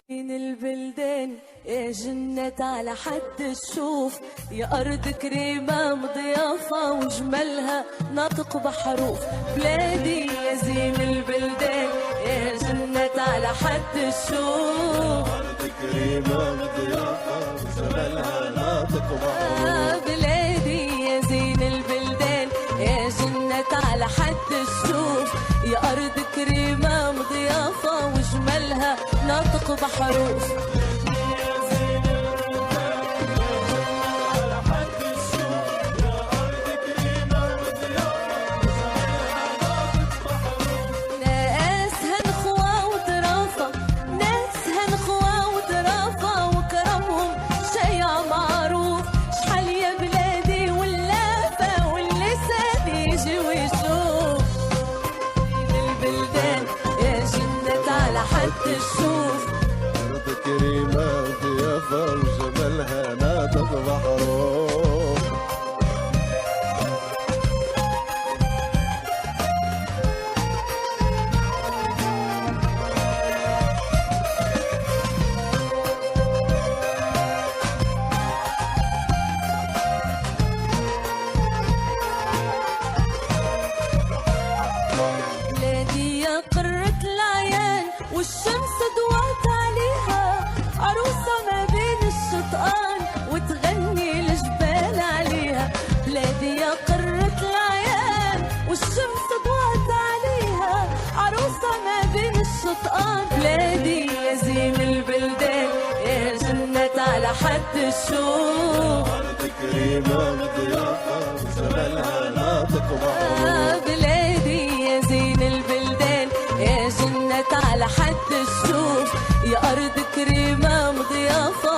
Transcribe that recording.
من البلدان يا جنة على حد الشوف، يا أرض كريمة مضيافة وجمالها ناطق بحروف. بلادي يا زين البلدان يا جنة على حد الشوف، أرض كريمة مضيافة وجمالها ناطق بحروف. بلادي يا زين البلدان يا جنة على حد الشوف، يا أرض كريمة مضيافة وجمالها ناطق بحروف. الشوف أرض كريمة ضيافة وجمالها ناطق بحروف. بلادي يا قرة العيان والشمس ضوات عليها، عروسة ما بين الشطآن وتغني الجبال عليها. بلادي يا قرة العيان والشمس ضوات عليها، عروسة ما بين الشطآن. بلادي يا زين البلدان يا جنة على حد الشوف، أرض كريمة مضيافة وجمالها ناطق بحروف. بلادي يا زين البلدان يا جنة على حد الشوف، يا أرض كريمة مضيافة